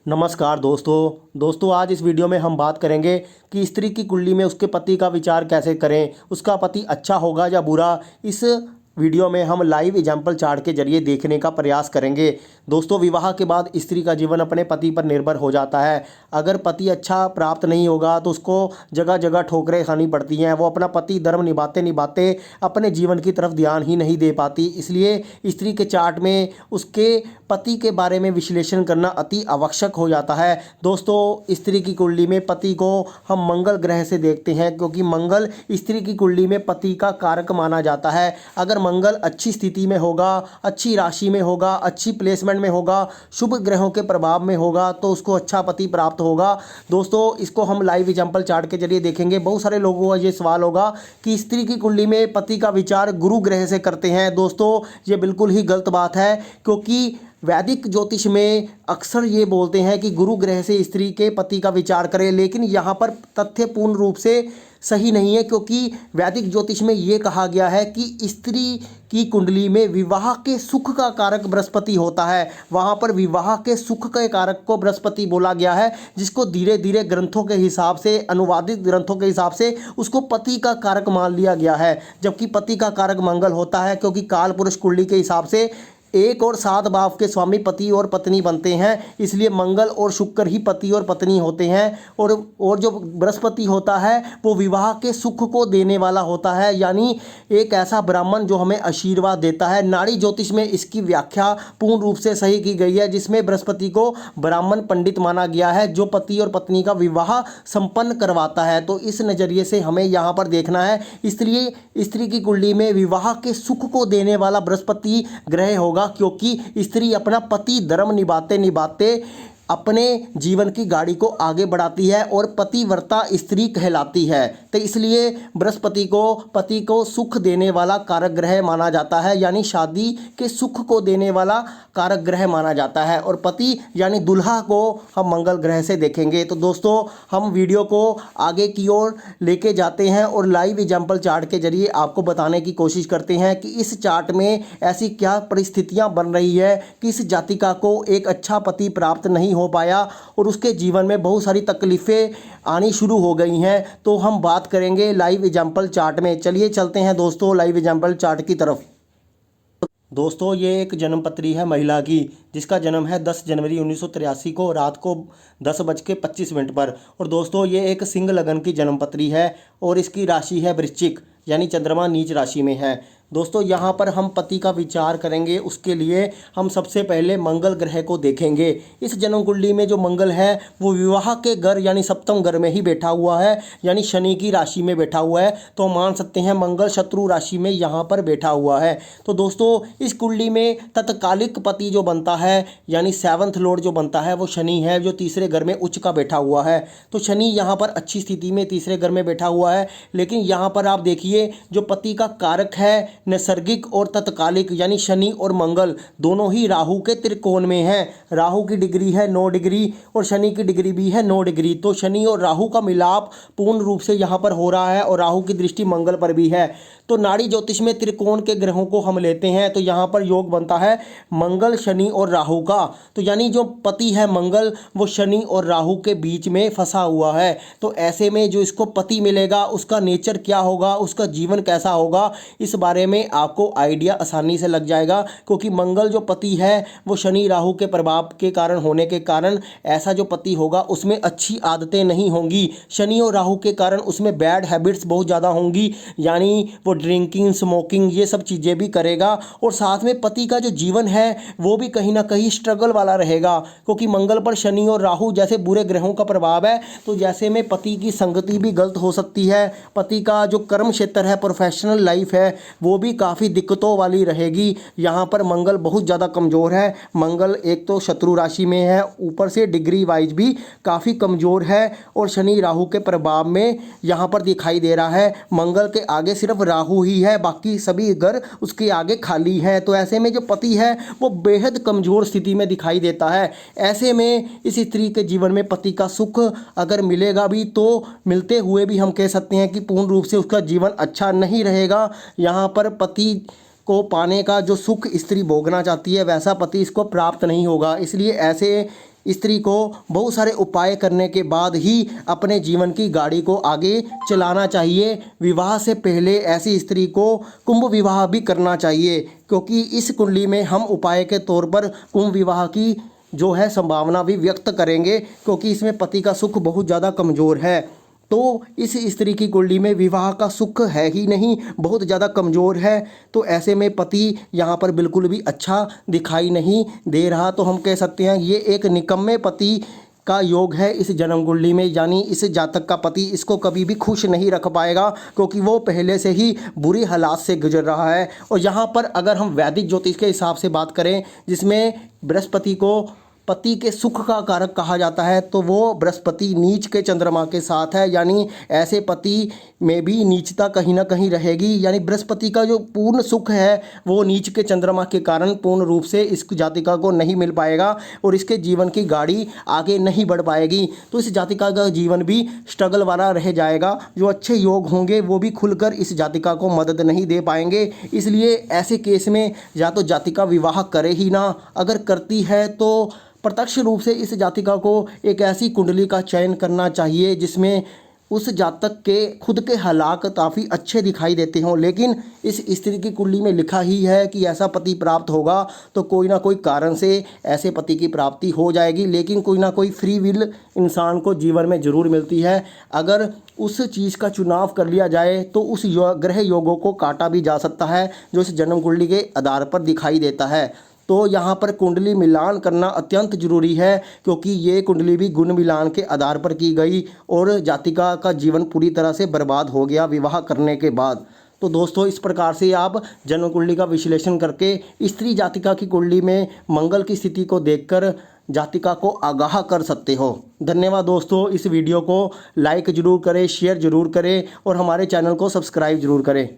नमस्कार दोस्तों आज इस वीडियो में हम बात करेंगे कि स्त्री की कुंडली में उसके पति का विचार कैसे करें, उसका पति अच्छा होगा या बुरा। इस वीडियो में हम लाइव एग्जाम्पल चार्ट के जरिए देखने का प्रयास करेंगे। दोस्तों, विवाह के बाद स्त्री का जीवन अपने पति पर निर्भर हो जाता है। अगर पति अच्छा प्राप्त नहीं होगा तो उसको जगह जगह ठोकरें खानी पड़ती हैं। वो अपना पति धर्म निभाते निभाते अपने जीवन की तरफ ध्यान ही नहीं दे पाती। इसलिए स्त्री के चार्ट में उसके पति के बारे में विश्लेषण करना अति आवश्यक हो जाता है। दोस्तों, स्त्री की कुंडली में पति को हम मंगल ग्रह से देखते हैं, क्योंकि मंगल स्त्री की कुंडली में पति का कारक माना जाता है। अगर मंगल अच्छी स्थिति में होगा, अच्छी राशि में होगा, अच्छी प्लेसमेंट में होगा, शुभ ग्रहों के प्रभाव में होगा, तो उसको अच्छा पति प्राप्त होगा। दोस्तों, इसको हम लाइव एग्जाम्पल चार्ट के जरिए देखेंगे। बहुत सारे लोगों का ये सवाल होगा कि स्त्री की कुंडली में पति का विचार गुरु ग्रह से करते हैं। दोस्तों, ये बिल्कुल ही गलत बात है, क्योंकि वैदिक ज्योतिष में अक्सर ये बोलते हैं कि गुरु ग्रह से स्त्री के पति का विचार करें, लेकिन यहाँ पर तथ्य पूर्ण रूप से सही नहीं है। क्योंकि वैदिक ज्योतिष में ये कहा गया है कि स्त्री की कुंडली में विवाह के सुख का कारक बृहस्पति होता है। वहाँ पर विवाह के सुख के कारक को बृहस्पति बोला गया है, जिसको धीरे धीरे ग्रंथों के हिसाब से, अनुवादित ग्रंथों के हिसाब से उसको पति का कारक मान लिया गया है, जबकि पति का कारक मंगल होता है। क्योंकि काल पुरुष कुंडली के हिसाब से 1 और 7 भाव के स्वामी पति और पत्नी बनते हैं, इसलिए मंगल और शुक्र ही पति और पत्नी होते हैं। और जो बृहस्पति होता है वो विवाह के सुख को देने वाला होता है, यानी एक ऐसा ब्राह्मण जो हमें आशीर्वाद देता है। नाड़ी ज्योतिष में इसकी व्याख्या पूर्ण रूप से सही की गई है, जिसमें बृहस्पति को ब्राह्मण पंडित माना गया है, जो पति और पत्नी का विवाह संपन्न करवाता है। तो इस नज़रिए से हमें यहाँ पर देखना है। इसलिए स्त्री की कुंडली में विवाह के सुख को देने वाला बृहस्पति ग्रह होगा, क्योंकि स्त्री अपना पति धर्म निभाते निभाते अपने जीवन की गाड़ी को आगे बढ़ाती है और पतिव्रता स्त्री कहलाती है। तो इसलिए बृहस्पति को पति को सुख देने वाला कारक ग्रह माना जाता है, यानी शादी के सुख को देने वाला कारक ग्रह माना जाता है। और पति यानी दुल्हा को हम मंगल ग्रह से देखेंगे। तो दोस्तों, हम वीडियो को आगे की ओर लेके जाते हैं और लाइव एग्जाम्पल चार्ट के जरिए आपको बताने की कोशिश करते हैं कि इस चार्ट में ऐसी क्या परिस्थितियां बन रही है कि इस जातिका को एक अच्छा पति प्राप्त नहीं हो पाया और उसके जीवन में बहुत सारी तकलीफ़ें आनी शुरू हो गई हैं। तो हम बात करेंगे लाइव एग्जाम्पल चार्ट में। चलिए चलते हैं दोस्तों लाइव एग्जाम्पल चार्ट की तरफ। दोस्तों, ये एक जन्म पत्री है महिला की, जिसका जन्म है 10 जनवरी 1983 को रात को 10:25 पर। और दोस्तों, ये एक सिंह लगन की जन्म पत्री है और इसकी राशि है वृश्चिक, यानी चंद्रमा नीच राशि में है। दोस्तों, यहाँ पर हम पति का विचार करेंगे। उसके लिए हम सबसे पहले मंगल ग्रह को देखेंगे। इस जन्म कुंडली में जो मंगल है वो विवाह के घर यानी सप्तम घर में ही बैठा हुआ है, यानी शनि की राशि में बैठा हुआ है। तो हम मान सकते हैं मंगल शत्रु राशि में यहाँ पर बैठा हुआ है। तो दोस्तों, इस कुंडली में तत्कालिक पति जो बनता है, यानी 7th लॉर्ड जो बनता है, वो शनि है, जो तीसरे घर में उच्च का बैठा हुआ है। तो शनि यहाँ पर अच्छी स्थिति में तीसरे घर में बैठा हुआ है। लेकिन यहाँ पर आप देखिए, जो पति का कारक है नैसर्गिक और तत्कालिक, यानी शनि और मंगल दोनों ही राहु के त्रिकोण में हैं। राहु की डिग्री है 9 डिग्री और शनि की डिग्री भी है 9 डिग्री। तो शनि और राहु का मिलाप पूर्ण रूप से यहाँ पर हो रहा है और राहु की दृष्टि मंगल पर भी है। तो नाड़ी ज्योतिष में त्रिकोण के ग्रहों को हम लेते हैं तो यहाँ पर योग बनता है मंगल, शनि और राहु का। तो यानी जो पति है मंगल, वो शनि और राहु के बीच में फंसा हुआ है। तो ऐसे में जो इसको पति मिलेगा उसका नेचर क्या होगा, उसका जीवन कैसा होगा, इस बारे में आपको आइडिया आसानी से लग जाएगा। क्योंकि मंगल जो पति है वो शनि राहु के प्रभाव के कारण होने के कारण ऐसा जो पति होगा उसमें अच्छी आदतें नहीं होंगी। शनि और राहु के कारण उसमें बैड हैबिट्स बहुत ज़्यादा होंगी, यानी वो ड्रिंकिंग, स्मोकिंग, ये सब चीज़ें भी करेगा। और साथ में पति का जो जीवन है वो भी कहीं ना कहीं स्ट्रगल वाला रहेगा, क्योंकि मंगल पर शनि और राहु जैसे बुरे ग्रहों का प्रभाव है। तो जैसे में पति की संगति भी गलत हो सकती है, पति का जो कर्म क्षेत्र है, प्रोफेशनल लाइफ है, वो भी काफ़ी दिक्कतों वाली रहेगी। यहाँ पर मंगल बहुत ज़्यादा कमज़ोर है। मंगल एक तो शत्रु राशि में है, ऊपर से डिग्री वाइज भी काफ़ी कमज़ोर है और शनि राहु के प्रभाव में यहाँ पर दिखाई दे रहा है। मंगल के आगे सिर्फ राहु ही है, बाकी सभी ग्रह उसके आगे खाली हैं। तो ऐसे में जो पति है वो बेहद कमज़ोर स्थिति में दिखाई देता है। ऐसे में इस स्त्री के जीवन में पति का सुख अगर मिलेगा भी तो मिलते हुए भी हम कह सकते हैं कि पूर्ण रूप से उसका जीवन अच्छा नहीं रहेगा। यहाँ पर पति को पाने का जो सुख स्त्री भोगना चाहती है वैसा पति इसको प्राप्त नहीं होगा। इसलिए ऐसे स्त्री को बहुत सारे उपाय करने के बाद ही अपने जीवन की गाड़ी को आगे चलाना चाहिए। विवाह से पहले ऐसी स्त्री को कुंभ विवाह भी करना चाहिए, क्योंकि इस कुंडली में हम उपाय के तौर पर कुंभ विवाह की जो है संभावना भी व्यक्त करेंगे, क्योंकि इसमें पति का सुख बहुत ज़्यादा कमज़ोर है। तो इस स्त्री की कुंडली में विवाह का सुख है ही नहीं, बहुत ज़्यादा कमज़ोर है। तो ऐसे में पति यहाँ पर बिल्कुल भी अच्छा दिखाई नहीं दे रहा। तो हम कह सकते हैं ये एक निकम्मे पति का योग है इस जन्म कुंडली में, यानी इस जातक का पति इसको कभी भी खुश नहीं रख पाएगा, क्योंकि वो पहले से ही बुरी हालात से गुजर रहा है। और यहाँ पर अगर हम वैदिक ज्योतिष के हिसाब से बात करें, जिसमें बृहस्पति को पति के सुख का कारक कहा जाता है, तो वो बृहस्पति नीच के चंद्रमा के साथ है, यानी ऐसे पति में भी नीचता कहीं ना कहीं रहेगी। यानी बृहस्पति का जो पूर्ण सुख है वो नीच के चंद्रमा के कारण पूर्ण रूप से इस जातिका को नहीं मिल पाएगा और इसके जीवन की गाड़ी आगे नहीं बढ़ पाएगी। तो इस जातिका का जीवन भी स्ट्रगल वाला रह जाएगा। जो अच्छे योग होंगे वो भी खुलकर इस जातिका को मदद नहीं दे पाएंगे। इसलिए ऐसे केस में या तो जातिका विवाह करे ही ना, अगर करती है तो प्रत्यक्ष रूप से इस जातिका को एक ऐसी कुंडली का चयन करना चाहिए जिसमें उस जातक के खुद के हालात काफ़ी अच्छे दिखाई देते हों। लेकिन इस स्त्री की कुंडली में लिखा ही है कि ऐसा पति प्राप्त होगा, तो कोई ना कोई कारण से ऐसे पति की प्राप्ति हो जाएगी। लेकिन कोई ना कोई फ्री विल इंसान को जीवन में ज़रूर मिलती है। अगर उस चीज़ का चुनाव कर लिया जाए तो उस ग्रह योगों को काटा भी जा सकता है जो इस जन्म कुंडली के आधार पर दिखाई देता है। तो यहाँ पर कुंडली मिलान करना अत्यंत जरूरी है, क्योंकि ये कुंडली भी गुण मिलान के आधार पर की गई और जातिका का जीवन पूरी तरह से बर्बाद हो गया विवाह करने के बाद। तो दोस्तों, इस प्रकार से आप जन्म कुंडली का विश्लेषण करके स्त्री जातिका की कुंडली में मंगल की स्थिति को देखकर जातिका को आगाह कर सकते हो। धन्यवाद दोस्तों। इस वीडियो को लाइक ज़रूर करें, शेयर ज़रूर करें और हमारे चैनल को सब्सक्राइब ज़रूर करें।